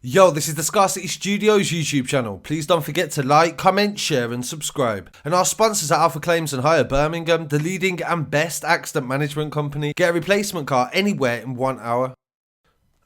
Yo, this is the Scarcity Studios YouTube channel. Please don't forget to like, comment, share and subscribe. And our sponsors are Alpha Claims and Hire Birmingham, the leading and best accident management company. Get a replacement car anywhere in 1 hour.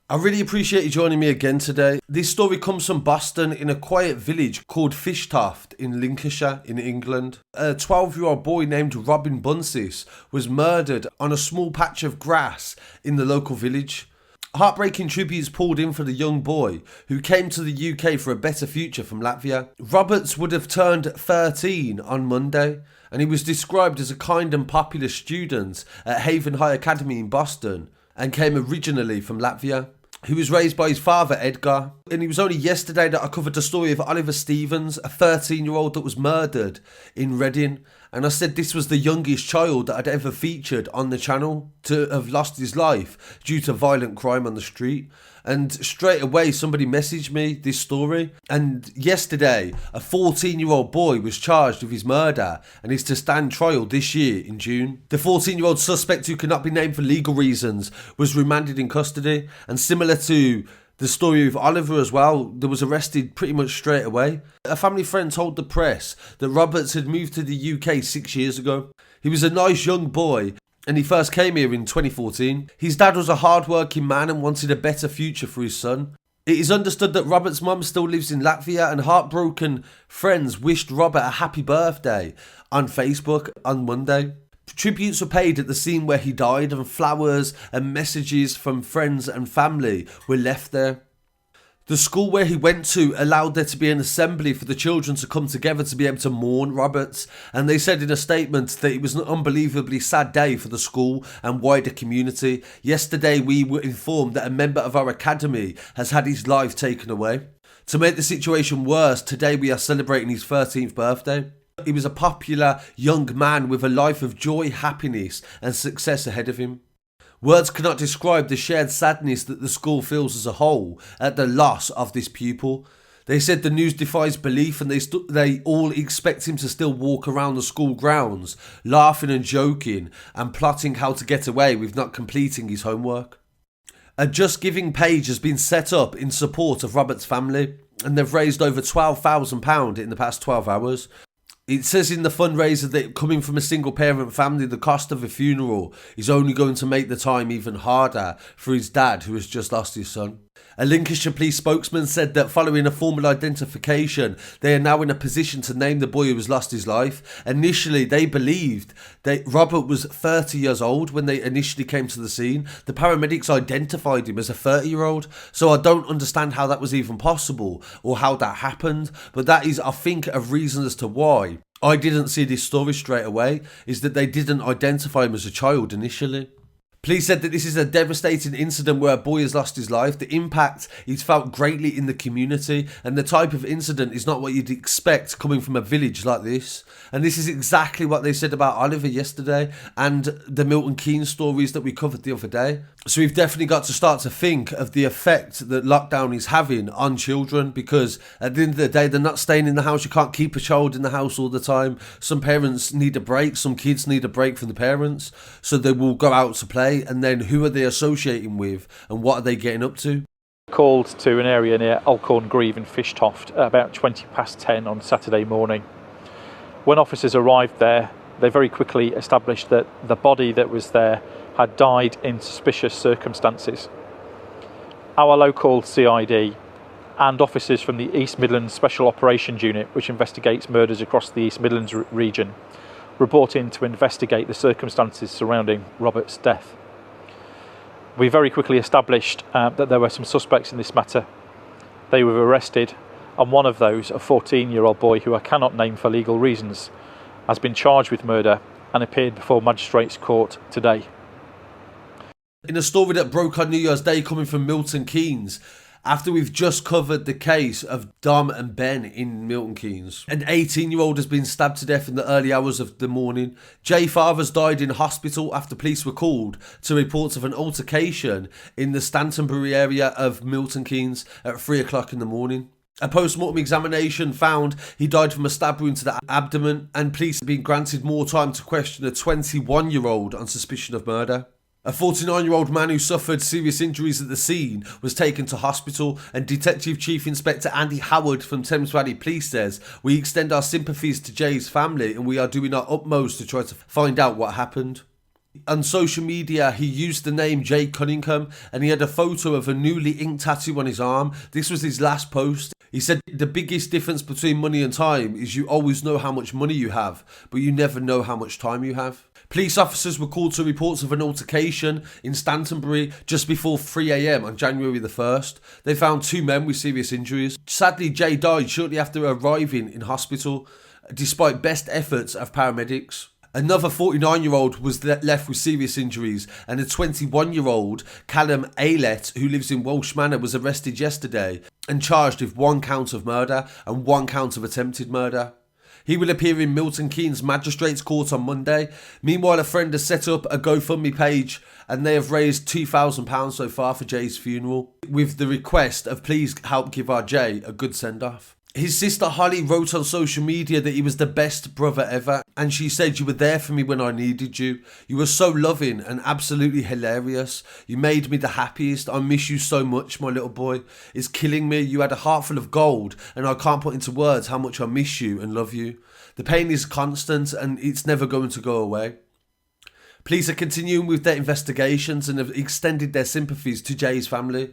I really appreciate you joining me again today. This story comes from Boston in a quiet village called Fishtoft in Lincolnshire in England. A 12-year-old boy named Roberts Buncis was murdered on a small patch of grass in the local village. Heartbreaking tributes poured in for the young boy who came to the UK for a better future from Latvia. Roberts would have turned 13 on Monday, and he was described as a kind and popular student at Haven High Academy in Boston and came originally from Latvia. He was raised by his father, Edgar, and it was only yesterday that I covered the story of Oliver Stevens, a 13-year-old that was murdered in Reading, and I said this was the youngest child that I'd ever featured on the channel to have lost his life due to violent crime on the street. And straight away somebody messaged me this story, and yesterday a 14-year-old boy was charged with his murder and is to stand trial this year in June. The 14-year-old suspect, who cannot be named for legal reasons, was remanded in custody, and similar to the story of Oliver as well, there was arrested pretty much straight away. A family friend told the press that Roberts had moved to the UK 6 years ago. He was a nice young boy, and he first came here in 2014. His dad was a hard-working man and wanted a better future for his son. It is understood that Robert's mum still lives in Latvia, and heartbroken friends wished Robert a happy birthday on Facebook on Monday. Tributes were paid at the scene where he died, and flowers and messages from friends and family were left there. The school where he went to allowed there to be an assembly for the children to come together to be able to mourn Roberts, and they said in a statement that it was an unbelievably sad day for the school and wider community. Yesterday we were informed that a member of our academy has had his life taken away. To make the situation worse, today we are celebrating his 13th birthday. He was a popular young man with a life of joy, happiness and success ahead of him. Words cannot describe the shared sadness that the school feels as a whole at the loss of this pupil. They said the news defies belief, and they all expect him to still walk around the school grounds, laughing and joking and plotting how to get away with not completing his homework. A Just Giving page has been set up in support of Robert's family, and they've raised over £12,000 in the past 12 hours. It says in the fundraiser that coming from a single parent family, the cost of a funeral is only going to make the time even harder for his dad, who has just lost his son. A Lincolnshire police spokesman said that following a formal identification, they are now in a position to name the boy who has lost his life. Initially, they believed that Robert was 30 years old when they initially came to the scene. The paramedics identified him as a 30-year-old, so I don't understand how that was even possible or how that happened, but that is, I think, a reason as to why I didn't see this story straight away, is that they didn't identify him as a child initially. Police said that this is a devastating incident where a boy has lost his life. The impact is felt greatly in the community, and the type of incident is not what you'd expect coming from a village like this. And this is exactly what they said about Oliver yesterday and the Milton Keynes stories that we covered the other day. So we've definitely got to start to think of the effect that lockdown is having on children, because at the end of the day, they're not staying in the house. You can't keep a child in the house all the time. Some parents need a break. Some kids need a break from the parents, so they will go out to play. And then who are they associating with, and what are they getting up to? Called to an area near Alcorn Grieve in Fishtoft at about 20 past 10 on Saturday morning. When officers arrived there, they very quickly established that the body that was there had died in suspicious circumstances. Our local CID and officers from the East Midlands Special Operations Unit, which investigates murders across the East Midlands region, were brought in to investigate the circumstances surrounding Robert's death. We very quickly established that there were some suspects in this matter. They were arrested, and one of those, a 14-year-old boy who I cannot name for legal reasons, has been charged with murder and appeared before Magistrates Court today. In a story that broke on New Year's Day coming from Milton Keynes, after we've just covered the case of Dom and Ben in Milton Keynes, an 18-year-old has been stabbed to death in the early hours of the morning. Jay Fathers died in hospital after police were called to reports of an altercation in the Stantonbury area of Milton Keynes at 3 o'clock in the morning. A post-mortem examination found he died from a stab wound to the abdomen, and police have been granted more time to question a 21-year-old on suspicion of murder. A 49-year-old man who suffered serious injuries at the scene was taken to hospital, and Detective Chief Inspector Andy Howard from Thames Valley Police says, "We extend our sympathies to Jay's family and we are doing our utmost to try to find out what happened." On social media, he used the name Jay Cunningham and he had a photo of a newly inked tattoo on his arm. This was his last post. He said, "The biggest difference between money and time is you always know how much money you have, but you never know how much time you have." Police officers were called to reports of an altercation in Stantonbury just before 3 a.m. on January the 1st. They found 2 men with serious injuries. Sadly, Jay died shortly after arriving in hospital, despite best efforts of paramedics. Another 49-year-old was left with serious injuries, and a 21-year-old, Callum Aylett, who lives in Welsh Manor, was arrested yesterday and charged with 1 count of murder and 1 count of attempted murder. He will appear in Milton Keynes Magistrates Court on Monday. Meanwhile, a friend has set up a GoFundMe page and they have raised £2,000 so far for Jay's funeral, with the request of please help give our Jay a good send-off. His sister Holly wrote on social media that he was the best brother ever, and she said, "You were there for me when I needed you. You were so loving and absolutely hilarious. You made me the happiest. I miss you so much, my little boy. It's killing me. You had a heart full of gold, and I can't put into words how much I miss you and love you. The pain is constant and it's never going to go away." Police are continuing with their investigations and have extended their sympathies to Jay's family.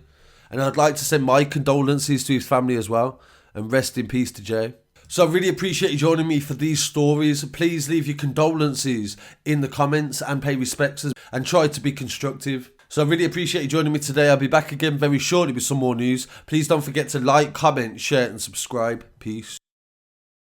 And I'd like to send my condolences to his family as well. And rest in peace to Jay. So I really appreciate you joining me for these stories. Please leave your condolences in the comments and pay respects and try to be constructive. So I really appreciate you joining me today. I'll be back again very shortly with some more news. Please don't forget to like, comment, share and subscribe. Peace.